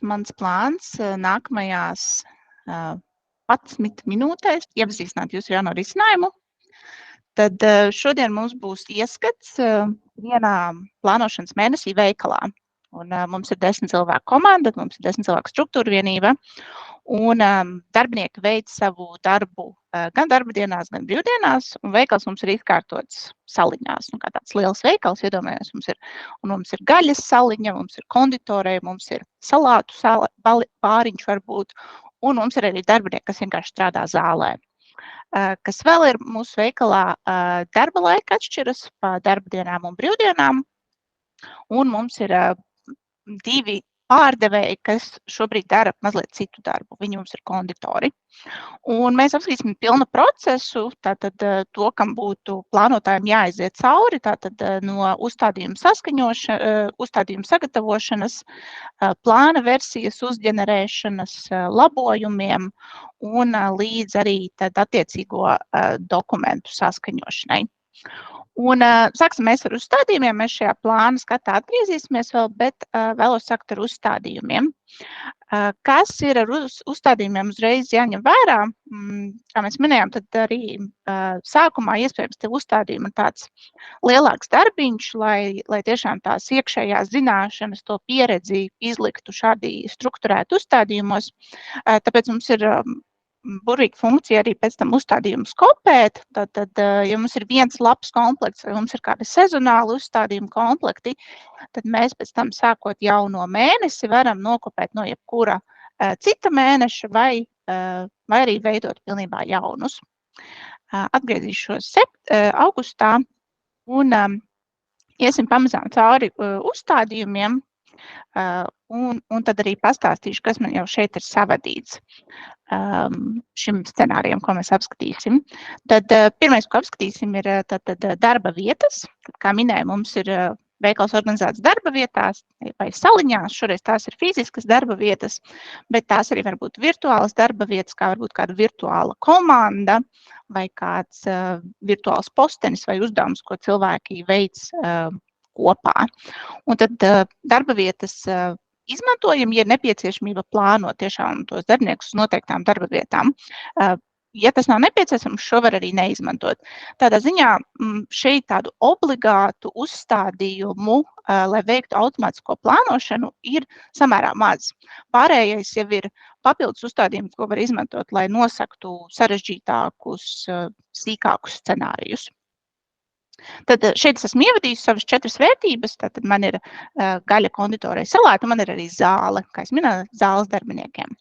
mans plāns nākamajās 11 minūtēs iepazīstināt jūs ar jauno risinājumu. Tad šodien mums būs ieskats vienā plānošanas mēnesī veikalā. Un, mums ir 10 cilvēku komanda, mums ir 10 cilvēku struktūra vienība. Un darbinieki veic savu darbu gan darba dienās, gan brīvdienās. Un veikals mums ir izkārtots saliņās. Kā tāds liels veikals, iedomājamies, mums ir gaļas saliņa, mums ir konditorija, mums ir salātu bāriņš varbūt. Un mums ir arī darbinieki, kas vienkārši strādā zālē. Kas vēl ir mūsu veikalā, darba laika atšķiras pa darba dienām un brīvdienām. Un mums ir 2 pārdevēji, kas šobrīd dara mazliet citu darbu. Viņi mums ir konditori. Un mēs apskatīsim pilnu procesu, tātad to, kam būtu plānotājiem jāaiziet cauri, tātad no uzstādījuma sagatavošanas, plāna versijas uzģenerēšanas, labojumiem un līdz arī tad attiecīgo dokumentu saskaņošanai. Un sāksim mēs ar uzstādījumiem. Mēs šajā plāna skatā atgriezīsimies vēl, bet vēlos sākt ar uzstādījumiem. Kas ir ar uzstādījumiem uzreiz jāņem vērā? Kā mēs minējām, tad arī sākumā iespējams te uzstādījumi ir tāds lielāks darbiņš, lai tiešām tās iekšējās zināšanas, to pieredzi izliktu šādi strukturēti uzstādījumos. Tāpēc mums ir burvīga funkcija arī pēc tam uzstādījumus kopēt. Tad, ja mums ir viens labs komplekts vai mums ir kādi sezonāli uzstādījumu komplekti, tad mēs pēc tam sākot jauno mēnesi varam nokopēt no jebkura cita mēneša vai arī veidot pilnībā jaunus. Atgriezīšos augustā un iesim pamazām cauri uzstādījumiem. Un tad arī pastāstīšu, kas man jau šeit ir savadīts šim scenārijam, ko mēs apskatīsim. Tad pirmais, ko apskatīsim, ir darba vietas. Tad, kā minēju, mums ir veikals organizēts darba vietās vai saliņās. Šoreiz tās ir fiziskas darba vietas, bet tās arī var būt virtuālas darba vietas, kā varbūt kāda virtuāla komanda vai kāds virtuāls postenis vai uzdevums, ko cilvēki veic kopā. Un tad darba vietas izmantojam, ja ir nepieciešamība plānot tiešām tos darbiniekus uz noteiktām darba vietām. Ja tas nav nepieciešams, šo var arī neizmantot. Tādā ziņā šeit tādu obligātu uzstādījumu, lai veiktu automātisko plānošanu, ir samērā maz. Pārējais jau ir papildus uzstādījumi, ko var izmantot, lai nosaktu sarežģītākus, sīkākus scenārijus. Tad šeit es esmu ievadījusi savas 4 vērtības. Tad man ir gaļa, konditorija, salāta, man ir arī zāle, kā es minēju, zāles darbiniekiem.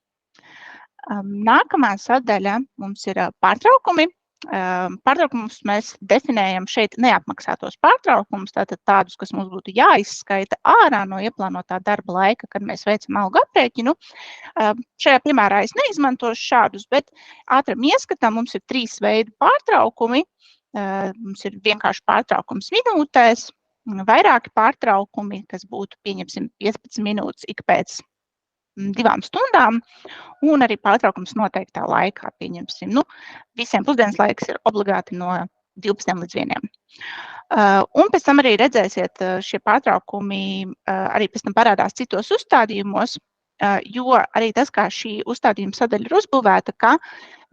Nākamā sadaļa mums ir pārtraukumi. Pārtraukumus mēs definējam šeit neapmaksātos pārtraukumus, tātad tādus, kas mums būtu jāizskaita ārā no ieplānotā darba laika, kad mēs veicam algu aprēķinu. Šajā piemērā es neizmantošu šādus, bet ātram ieskatām mums ir 3 veidi pārtraukumi. Mums ir vienkārši pārtraukums minūtēs, vairāki pārtraukumi, kas būtu, pieņemsim, 15 minūtes ik pēc 2 stundām, un arī pārtraukums noteiktā laikā, pieņemsim. Visiem pusdienas laiks ir obligāti no 12 līdz 1. Un pēc tam arī redzēsiet, šie pārtraukumi arī pēc tam parādās citos uzstādījumos, jo arī tas, kā šī uzstādījuma sadaļa ir uzbūvēta, ka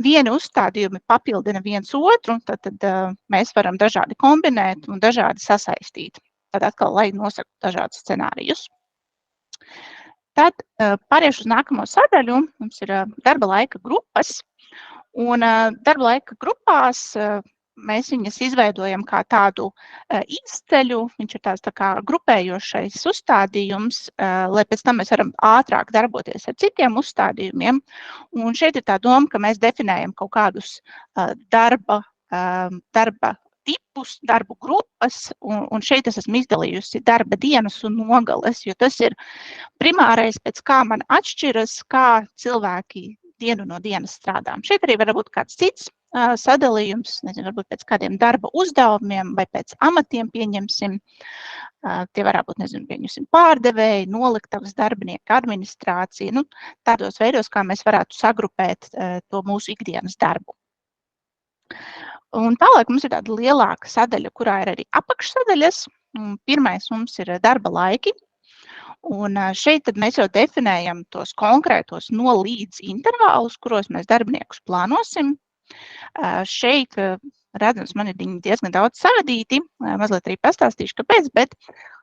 vieni uzstādījumi papildina viens otru, tad mēs varam dažādi kombinēt un dažādi sasaistīt. Tad atkal, lai nosaktu dažādus scenārijus. Tad pāriešu uz nākamo sadaļu. Mums ir darba laika grupas. Un darba laika grupās mēs viņas izveidojam kā tādu izceļu. Viņš ir tāds tā kā grupējošais uzstādījums, lai pēc tam mēs varam ātrāk darboties ar citiem uzstādījumiem. Un šeit ir tā doma, ka mēs definējam kaut kādus darba tipus, darbu grupas, un šeit es esmu izdalījusi darba dienas un nogales, jo tas ir primārais, pēc kā man atšķiras, kā cilvēki dienu no dienas strādā. Šeit arī var būt kāds cits sadalījums, nezinu, varbūt pēc kādiem darba uzdevumiem vai pēc amatiem pieņemsim. Tie varētu būt, nezinu, pieņemsim pārdevēji, noliktavas darbinieki, administrācija, tādos veidos, kā mēs varētu sagrupēt to mūsu ikdienas darbu. Un tālāk mums ir tāda lielāka sadaļa, kurā ir arī apakšsadaļas. Pirmais mums ir darba laiki. Un šeit tad mēs jau definējam tos konkrētos no līdz intervālus, kuros mēs darbiniekus plānosim. Šeit, redzams, man ir diezgan daudz savadīti, mazliet arī pastāstīšu, kāpēc, bet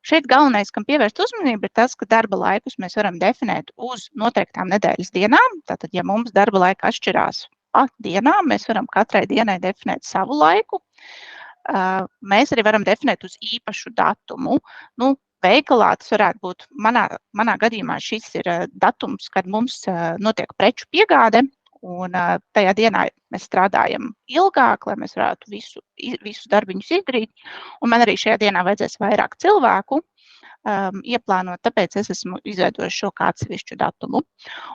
šeit galvenais, kam pievērst uzmanību, ir tas, ka darba laikus mēs varam definēt uz noteiktām nedēļas dienām. Tātad, ja mums darba laika atšķirās pa dienām, mēs varam katrai dienai definēt savu laiku. Mēs arī varam definēt uz īpašu datumu. Veikalā tas varētu būt, manā gadījumā šis ir datums, kad mums notiek preču piegāde, un tajā dienā mēs strādājam ilgāk, lai mēs varētu visus darbiņus izdarīt, un man arī šajā dienā vajadzēs vairāk cilvēku ieplānot, tāpēc es esmu izveidojis šo kā atsevišķu datumu.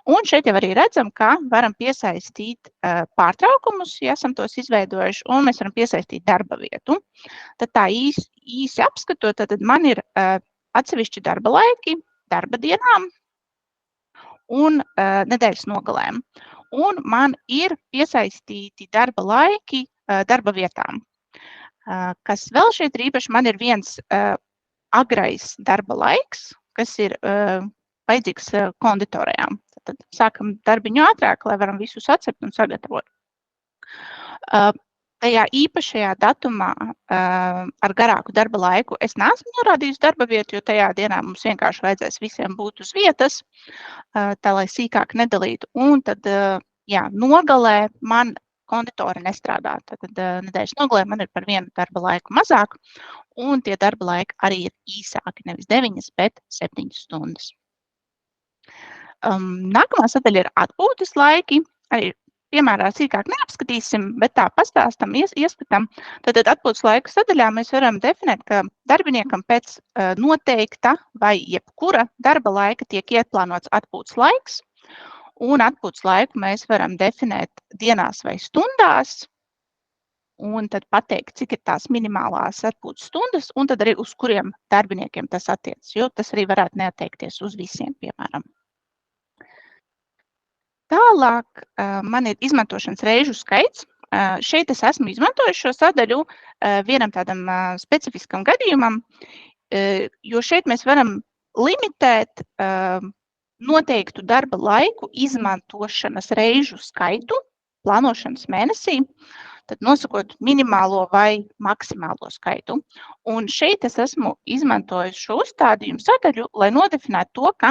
Un šeit jau arī redzam, ka varam piesaistīt pārtraukumus, ja esam tos izveidojuši, un mēs varam piesaistīt darba vietu. Tad tā īsi apskatot, tad man ir atsevišķi darba laiki, darba dienām un nedēļas nogalēm. Un man ir piesaistīti darba laiki darba vietām. Kas vēl šeit ir īpaši, man ir viens agrais darba laiks, kas ir vajadzīgs konditorijām. Tad sākam darbiņu ātrāk, lai varam visu sacept un sagatavot. Tajā īpašajā datumā ar garāku darba laiku es neesmu norādījusi darba vietu, jo tajā dienā mums vienkārši vajadzēs visiem būt uz vietas, tā lai sīkāk nedalītu. Un tad, nogalē man konditori nestrādā. Tad nedēļas nogalē man ir par vienu darba laiku mazāk, un tie darba laiki arī ir īsāki, nevis 9, bet 7 stundas. Nākamā sadaļa ir atpūtas laiki. Arī piemērā sīkāk neapskatīsim, bet tā pastāstam, ieskatam. Tad atpūtas laika sadaļā mēs varam definēt, ka darbiniekam pēc noteikta vai jebkura darba laika tiek ieplānots atpūtas laiks, un atpūtas laiku mēs varam definēt dienās vai stundās, un tad pateikt, cik ir tās minimālās atpūtas stundas, un tad arī uz kuriem darbiniekiem tas attiecas, jo tas arī varētu neattiekties uz visiem, piemēram. Tālāk man ir izmantošanas reižu skaits. Šeit es esmu izmantojis šo sadaļu vienam tādam specifiskam gadījumam, jo šeit mēs varam limitēt noteiktu darba laiku izmantošanas reižu skaitu plānošanas mēnesī, tad nosakot minimālo vai maksimālo skaitu. Un šeit es esmu izmantojis šo uzstādījumu sadaļu, lai nodefinētu to, ka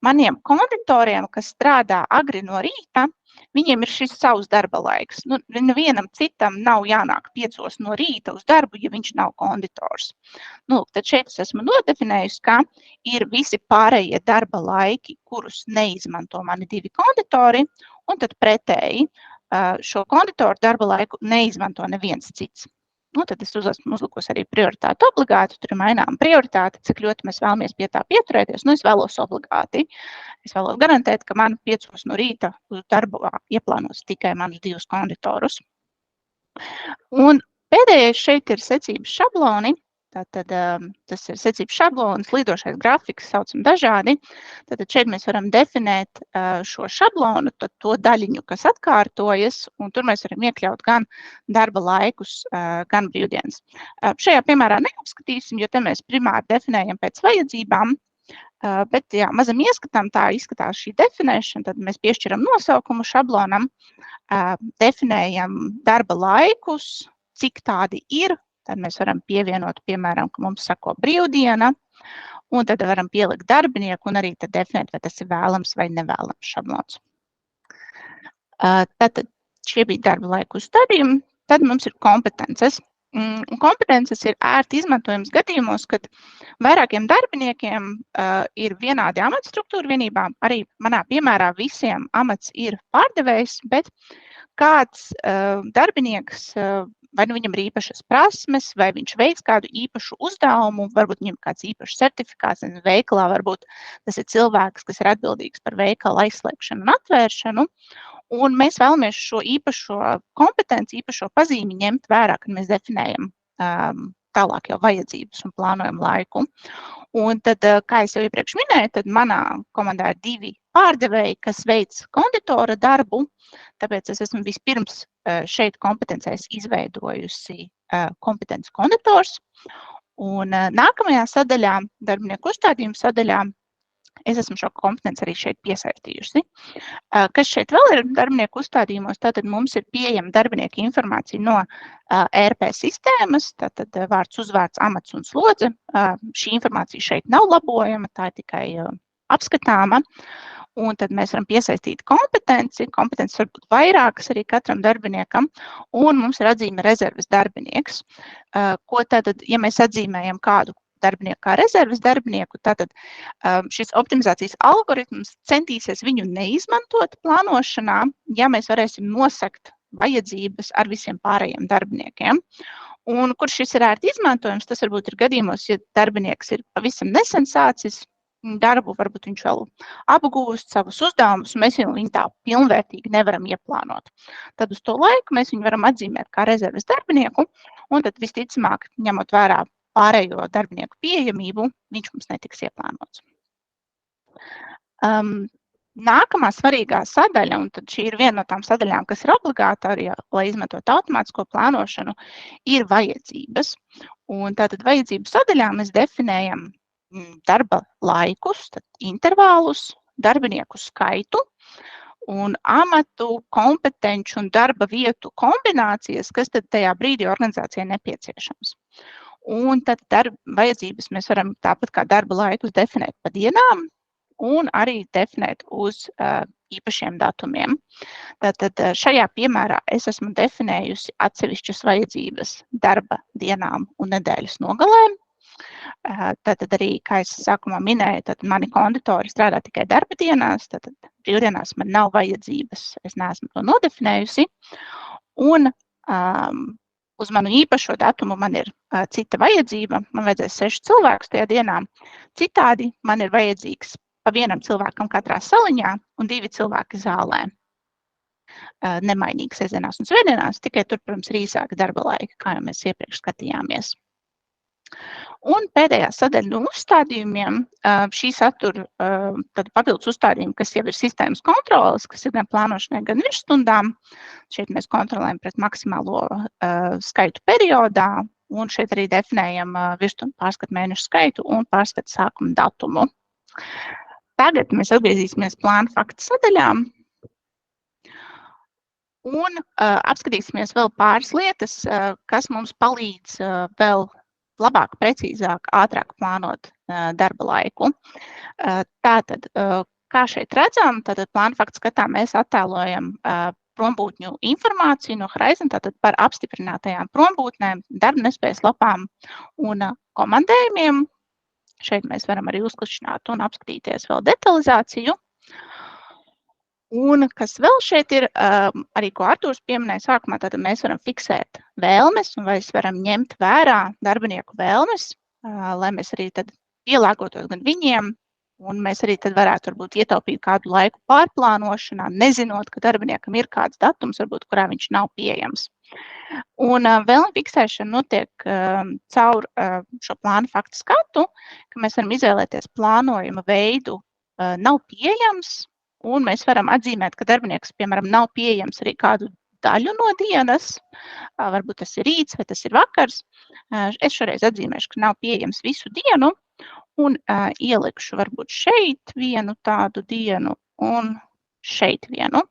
maniem konditoriem, kas strādā agri no rīta, viņiem ir šis savs darba laiks. Nevienam citam nav jānāk 5 no rīta uz darbu, ja viņš nav konditors. Tad šeit es esmu nodefinējusi, ka ir visi pārējie darba laiki, kurus neizmanto mani 2 konditori, un tad pretēji šo konditoru darba laiku neizmanto neviens cits. Tad es esmu uzlikusi arī prioritāti obligāti, tur ir mainām prioritāti, cik ļoti mēs vēlamies pie tā pieturēties. Es vēlos obligāti. Es vēlos garantēt, ka man 5 no rīta uz darbu ieplānos tikai manus 2 konditorus. Un pēdējais šeit ir secības šabloni. Tātad tas ir secības šablonis, lidošais grafiks, saucam dažādi. Tātad šeit mēs varam definēt šo šablonu, to daļiņu, kas atkārtojas, un tur mēs varam iekļaut gan darba laikus, gan brīvdienas. Šajā piemērā neapskatīsim, jo te mēs primāri definējam pēc vajadzībām, bet mazam ieskatām, tā izskatās šī definēšana, tad mēs piešķiram nosaukumu šablonam, definējam darba laikus, cik tādi ir. Tad mēs varam pievienot, piemēram, ka mums sako brīvdiena, un tad varam pielikt darbinieku un arī tad definēt, vai tas ir vēlams vai nevēlams šablons. Tātad šie bija darba laiku uzstādījumi. Tad mums ir kompetences. Kompetences ir ērti izmantojams gadījumos, kad vairākiem darbiniekiem ir vienādi amatstruktūra vienībā. Arī manā piemērā visiem amats ir pārdevējs, bet kāds darbinieks vai viņam ir īpašas prasmes, vai viņš veiks kādu īpašu uzdevumu, varbūt viņam kāds īpašs certifikāts veikalā, varbūt tas ir cilvēks, kas ir atbildīgs par veikala aizslēgšanu un atvēršanu, un mēs vēlamies šo īpašo kompetenci, īpašo pazīmi ņemt vērā, kad mēs definējam tālāk jau vajadzības un plānojam laiku. Un tad, kā es jau iepriekš minēju, tad manā komandā ir 2 pārdevēji, kas veic konditora darbu, tāpēc es esmu vispirms šeit kompetencēs izveidojusi kompetences konditors. Un nākamajā sadaļā, darbinieku uzstādījuma sadaļā, Es esmu šo kompetenci arī šeit piesaistījusi. Kas šeit vēl ir darbinieku uzstādījumos, tātad mums ir pieejama darbinieka informācija no ERP sistēmas, tātad vārds, uzvārds, amats un slodze. Šī informācija šeit nav labojama, tā ir tikai apskatāma. Un tad mēs varam piesaistīt kompetenci. Kompetences var būt vairākas arī katram darbiniekam, un mums ir atzīme rezerves darbinieks. Ko tātad, ja mēs atzīmējam kādu darbinieku kā rezerves darbinieku, tātad šis optimizācijas algoritms centīsies viņu neizmantot plānošanā, ja mēs varēsim nosakt vajadzības ar visiem pārējiem darbiniekiem. Un kur šis ir ērti izmantojams, tas varbūt ir gadījumos, ja darbinieks ir pavisam nesen sācis darbu, varbūt viņš vēl apgūst savus uzdevumus, un mēs viņu tā pilnvērtīgi nevaram ieplānot. Tad uz to laiku mēs viņu varam atzīmēt kā rezerves darbinieku, un tad visticamāk, ņemot vērā pārējo darbinieku pieejamību, viņš mums netiks ieplānots. Nākamā svarīgā sadaļa, un tad šī ir viena no tām sadaļām, kas ir obligāta arī, lai izmantot automātisko plānošanu, ir vajadzības. Un tātad vajadzību sadaļā mēs definējam darba laikus, tad intervālus, darbinieku skaitu un amatu, kompetenci un darba vietu kombinācijas, kas tad tajā brīdī organizācijai nepieciešams. Un tad vajadzības mēs varam tāpat kā darba laikus definēt pa dienām un arī definēt uz īpašiem datumiem. Tātad šajā piemērā es esmu definējusi atsevišķas vajadzības darba dienām un nedēļas nogalēm. Tātad arī, kā es sākumā minēju, tad mani konditori strādā tikai darba dienās, tātad brīvdienās man nav vajadzības, es neesmu to nodefinējusi. Un uz manu īpašo datumu man ir cita vajadzība, man vajadzēs 6 cilvēkus tajā dienā. Citādi man ir vajadzīgs pa vienam cilvēkam katrā saliņā un 2 cilvēki zālē. Nemainīgi sestdienās un svētdienās, tikai tur, protams, ir īsāka darba laika, kā jau mēs iepriekš skatījāmies. Un pēdējā sadaļa no uzstādījumiem, šī satura papildus uzstādījumi, kas jau ir sistēmas kontroles, kas ir gan plānošanai, gan virsstundām. Šeit mēs kontrolējam pret maksimālo skaitu periodā, un šeit arī definējam virsstundu pārskatu mēnešu skaitu un pārskatu sākuma datumu. Tagad mēs atgriezīsimies plāna faktu sadaļām un apskatīsimies vēl pāris lietas, kas mums palīdz vēl labāk, precīzāk, ātrāk plānot darba laiku. Tātad, kā šeit redzam, tātad plāna faktu skatā mēs attēlojam prombūtņu informāciju no Horizon, tātad par apstiprinātajām prombūtnēm, darba nespējas lapām un komandējumiem. Šeit mēs varam arī uzklišināt un apskatīties vēl detalizāciju. Un kas vēl šeit ir, arī ko Artūrs pieminēja sākumā, tātad mēs varam fiksēt vēlmes un vai varam ņemt vērā darbinieku vēlmes, lai mēs arī tad pielāgotos gan viņiem, un mēs arī tad varētu varbūt ietaupīt kādu laiku pārplānošanā, nezinot, ka darbiniekam ir kāds datums, varbūt, kurā viņš nav pieejams. Un vēlme fiksēšana notiek caur šo plāna faktu skatu, ka mēs varam izvēlēties plānojuma veidu nav pieejams, un mēs varam atzīmēt, ka darbinieks, piemēram, nav pieejams arī kādu daļu no dienas, varbūt tas ir rīts vai tas ir vakars. Es šoreiz atzīmēšu, ka nav pieejams visu dienu, un ielikšu varbūt šeit vienu tādu dienu un šeit vienu.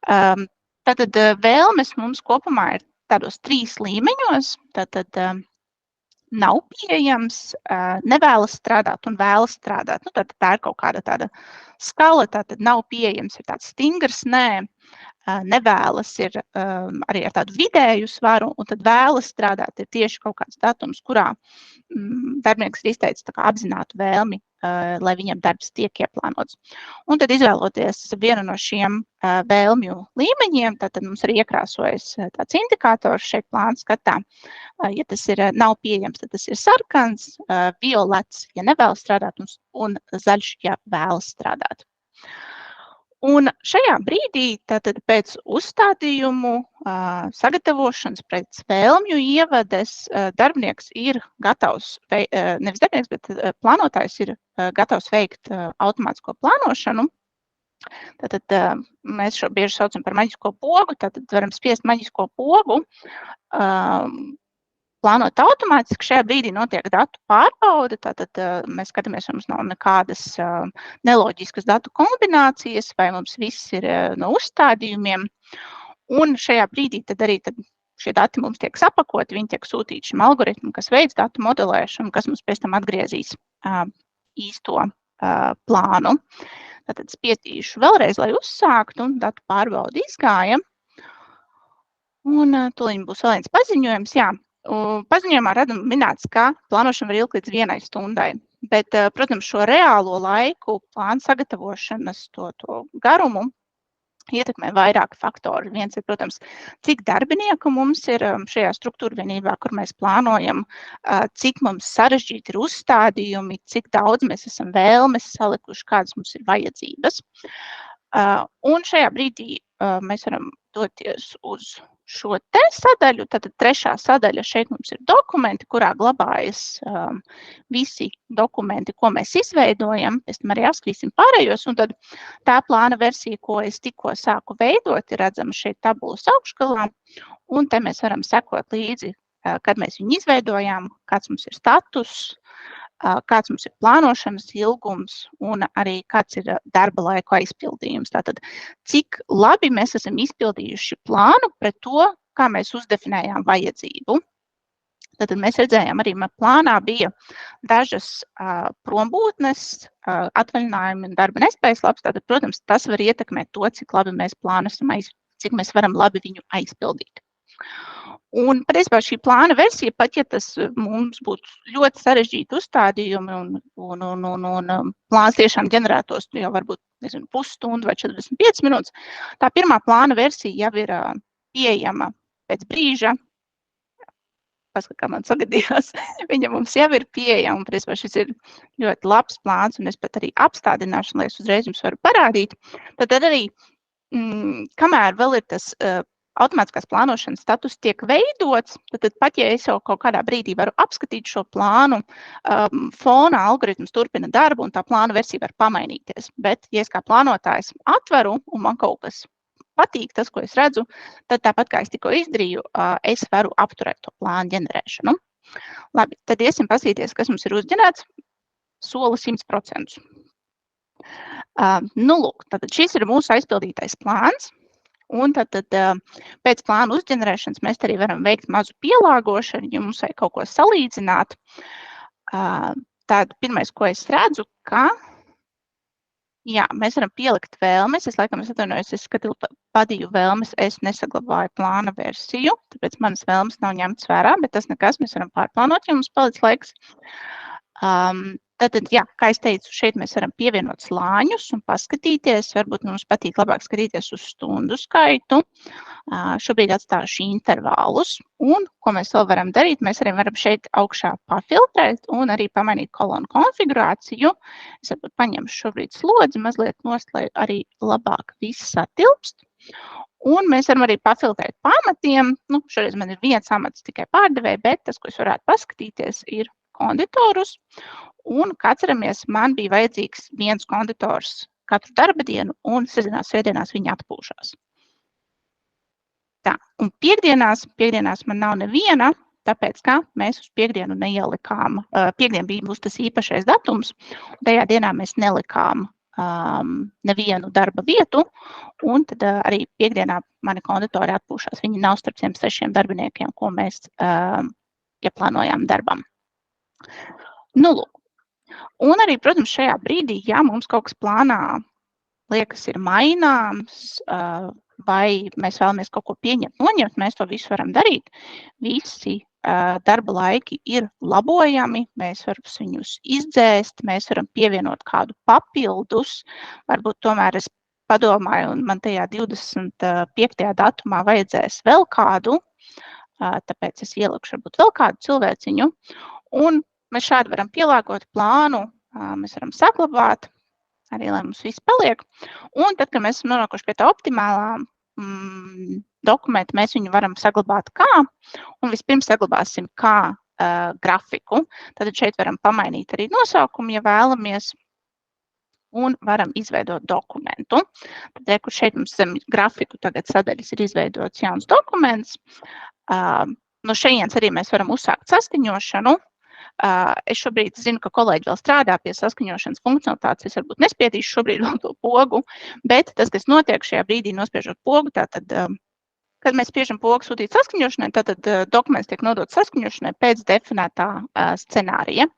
Tātad vēlmes mums kopumā ir tādos 3 līmeņos. Tātad nav pieejams, nevēlas strādāt un vēlas strādāt. Nu, tad tā ir kaut kāda tāda skala, tātad nav pieejams, ir tāds stingrs, nē, nevēlas ir arī ar tādu vidēju svaru, un tad vēlas strādāt ir tieši kaut kāds datums, kurā darbinieks ir izteicis tā kā apzinātu vēlmi, lai viņam darbs tiek ieplānots. Un tad izvēloties vienu no šiem vēlmju līmeņiem, tad mums arī iekrāsojas tāds indikators šeit plāna skatā. Ja tas ir nav pieejams, tad tas ir sarkans, violets, ja nevēlas strādāt, un zaļš, ja vēlas strādāt. Un šajā brīdī, tātad pēc uzstādījumu sagatavošanas, pēc vēlmju ievades, darbinieks ir gatavs, nevis darbinieks, bet plānotājs ir gatavs veikt automātisko plānošanu. Tātad mēs šo bieži saucam par maģisko pogu, tātad varam spiest maģisko pogu plānota automātiski. Šajā brīdī notiek datu pārbaude, tātad mēs skatāmies, vai mums nav nekādas neloģiskas datu kombinācijas, vai mums viss ir no uzstādījumiem. Un šajā brīdī tad arī šie dati mums tiek sapakoti, viņi tiek sūtīti šim algoritmam, kas veids datu modelēšanu, kas mums pēc tam atgriezīs īsto plānu. Tātad spiedīšu vēlreiz, lai uzsāktu, un datu pārbaude izgāja. Un tūlīt būs vēl viens paziņojums. Jā, paziņojumā redzam minēts, ka plānošana var ilgt līdz 1 stundai. Bet, protams, šo reālo laiku, plānu sagatavošanas, to garumu ietekmē vairāki faktori. Viens ir, protams, cik darbinieku mums ir šajā struktūra vienībā, kur mēs plānojam, cik mums sarežģīti ir uzstādījumi, cik daudz mēs esam vēlmes salikuši, kādas mums ir vajadzības. Un šajā brīdī mēs varam doties uz šo te sadaļu. Tātad trešā sadaļa šeit mums ir dokumenti, kurā glabājas visi dokumenti, ko mēs izveidojam. Pēc tam arī apskatīsim pārējos. Un tad tā plāna versija, ko es tikko sāku veidot, ir redzama šeit tabulas augšgalā. Un te mēs varam sekot līdzi, kad mēs viņu izveidojām, kāds mums ir status, kāds mums ir plānošanas ilgums un arī kāds ir darba laiku aizpildījums. Tātad, cik labi mēs esam izpildījuši plānu pret to, kā mēs uzdefinējām vajadzību. Tātad mēs redzējām, arī plānā bija dažas prombūtnes, atvaļinājumi un darba nespējas labs. Tātad, protams, tas var ietekmēt to, cik labi mēs plānu esam cik mēs varam labi viņu aizpildīt. Un, patiesībā, šī plāna versija, pat ja tas mums būtu ļoti sarežģīti uzstādījumi un plāns tiešām ģenerētos jau varbūt, nezinu, pusstundu vai 45 minūtes, tā pirmā plāna versija jau ir pieejama pēc brīža. Paskat, kā man sagadījās, viņa mums jau ir pieejama, un, patiesībā, šis ir ļoti labs plāns, un es pat arī apstādināšu, lai es uzreiz jums varu parādīt. Tad arī, kamēr vēl ir tas automātiskās plānošanas status tiek veidots, tad pat ja es jau kaut kādā brīdī varu apskatīt šo plānu, fona algoritms turpina darbu un tā plāna versija var pamainīties. Bet, ja es kā plānotājs atveru un man kaut kas patīk, tas, ko es redzu, tad tāpat kā es tikko izdarīju, es varu apturēt to plānu ģenerēšanu. Labi, tad iesim paskatīties, kas mums ir uzģenerēts. Soli 100%. Nu, lūk, tad šis ir mūsu aizpildītais plāns. Un tad pēc plāna uzģenerēšanas mēs arī varam veikt mazu pielāgošanu, ja mums vajag kaut ko salīdzināt. Tad pirmais, ko es redzu, ka jā, mēs varam pielikt vēlmes. Es atvainojos, es padīju vēlmes, es nesaglabāju plāna versiju, tāpēc manas vēlmes nav ņemtas vērā, bet tas nekas, mēs varam pārplānot, ja mums palic laiks. Tātad, jā, kā es teicu, šeit mēs varam pievienot slāņus un paskatīties. Varbūt mums patīk labāk skatīties uz stundu skaitu. Šobrīd atstāšu intervālus. Un, ko mēs vēl varam darīt, mēs arī varam šeit augšā pafiltrēt un arī pamainīt kolonu konfigurāciju. Es varbūt paņemšu šobrīd slodzi mazliet nost, lai arī labāk viss satilpst. Un mēs varam arī pafiltrēt pamatiem. Nu, šoreiz man ir viens amats tikai pārdevēja, bet tas, ko es varētu paskatīties, ir konditorus. Un, kā atceramies, man bija vajadzīgs viens konditors katru darba dienu, un sestdienās, svētdienās viņi atpūšās. Tā, un piekdienās man nav neviena, tāpēc, ka mēs uz piekdienu neielikām. Piekdien būs tas īpašais datums, un tajā dienā mēs nelikām nevienu darba vietu, un tad arī piekdienā mani konditori atpūšās. Viņi nav starp 6 darbiniekiem, ko mēs ieplānojām darbam. Nu, lūk. Un arī, protams, šajā brīdī, ja mums kaut kas plānā liekas ir maināms, vai mēs vēlamies kaut ko pieņemt, noņemt, mēs to visu varam darīt. Visi darba laiki ir labojami, mēs varam viņus izdzēst, mēs varam pievienot kādu papildus. Varbūt tomēr es padomāju, un man tajā 25. datumā vajadzēs vēl kādu, tāpēc es ielikšu varbūt vēl kādu cilvēciņu. Un mēs šādi varam pielāgot plānu, mēs varam saglabāt, arī lai mums viss paliek. Un tad, kad mēs esam nonākuši pie tā optimālā dokumenta, mēs viņu varam saglabāt kā, un vispirms saglabāsim kā grafiku. Tad šeit varam pamainīt arī nosaukumu, ja vēlamies, un varam izveidot dokumentu. Tad, kur šeit mums zem grafiku tagad sadaļas ir izveidots jauns dokuments, no šejienes arī mēs varam uzsākt saskaņošanu. Es šobrīd zinu, ka kolēģi vēl strādā pie saskaņošanas funkcionalitātes. Es varbūt nespiedīšu šobrīd vēl to pogu, bet tas, kas notiek šajā brīdī, nospiežot pogu, tātad, kad mēs spiežam pogu sūtīt saskaņošanai, tad dokuments tiek nodots saskaņošanai pēc definētā scenārija.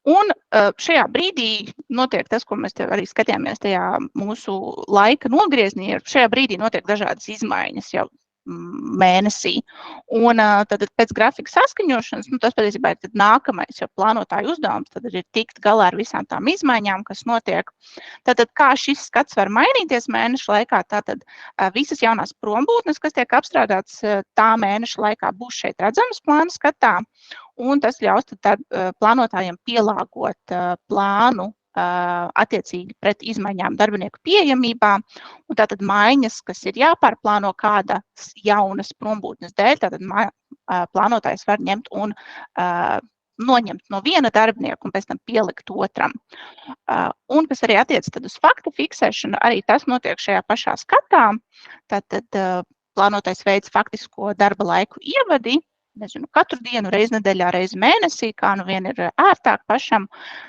Un šajā brīdī notiek tas, ko mēs arī skatījāmies tajā mūsu laika nogrieznī. Šajā brīdī notiek dažādas izmaiņas jau mēnesī. Un tad pēc grafika saskaņošanas, tas patiesībā ir nākamais jau plānotāju uzdevums, tad ir tikt galā ar visām tām izmaiņām, kas notiek. Tātad, kā šis skats var mainīties mēneša laikā, tātad visas jaunās prombūtnes, kas tiek apstrādātas tā mēneša laikā, būs šeit redzamas plāna skatā, un tas ļaus tad plānotājiem pielāgot plānu attiecīgi pret izmaiņām darbinieku pieejamībā, un tātad maiņas, kas ir jāpārplāno kādas jaunas prombūtnes dēļ, tātad plānotājs var ņemt un noņemt no viena darbinieka un pēc tam pielikt otram. Un kas arī attiec tad uz fakta fiksēšanu, arī tas notiek šajā pašā skatā, tātad plānotājs veids faktisko darba laiku ievadi, nezinu, katru dienu, reizi nedēļā, reizi mēnesī, kā nu vien ir ērtāk pašam,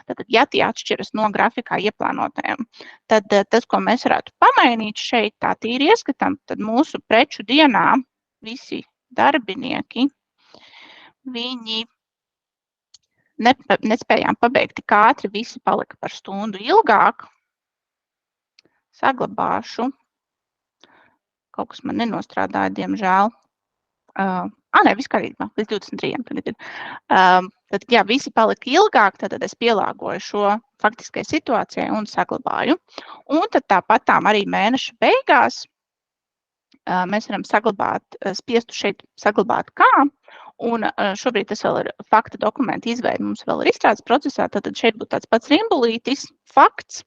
tad, ja tie atšķiras no grafikā ieplānotajiem, tad tas, ko mēs varētu pamainīt šeit, tā tīri ieskatām, tad mūsu preču dienā visi darbinieki, viņi nespējām pabeigt tik ātri, visi palika par stundu ilgāk. Saglabāšu. Kaut kas man nenostrādāja, diemžēl. Nē, viss kārtībā, līdz 23. Tagad ir. Tad, ja visi palika ilgāk, tad es pielāgoju šo faktiskai situācijai un saglabāju. Un tad tāpatām arī mēneša beigās mēs varam spiestu šeit saglabāt kā, un šobrīd tas vēl ir fakta dokumenta izveide, mums vēl ir izstrādes procesā, tad šeit būtu tāds pats rimbulītis, fakts,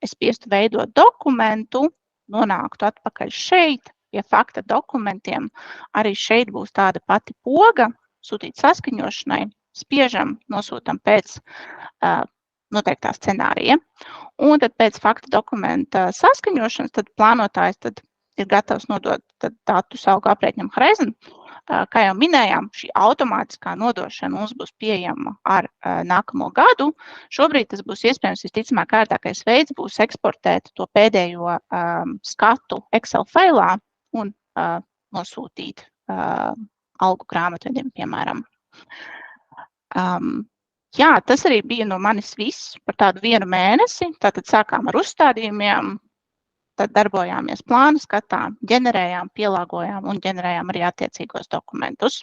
es spiestu veidot dokumentu, nonāktu atpakaļ šeit, pie fakta dokumentiem, arī šeit būs tāda pati poga, sūtīt saskaņošanai, spiežam, nosūtam pēc noteiktā scenārija. Un tad pēc fakta dokumenta saskaņošanas, tad plānotājs tad ir gatavs nodot datus algu aprēķinam Horizon. Kā jau minējām, šī automātiskā nodošana mums būs pieejama ar nākamo gadu. Šobrīd tas būs iespējams, visticamāk, ērtākais veids būs eksportēt to pēdējo skatu Excel failā un nosūtīt algu grāmatvediem, piemēram. Jā, tas arī bija no manis viss par tādu vienu mēnesi. Tātad sākām ar uzstādījumiem, tad darbojāmies plānu skatā, ģenerējām, pielāgojām un ģenerējām arī attiecīgos dokumentus.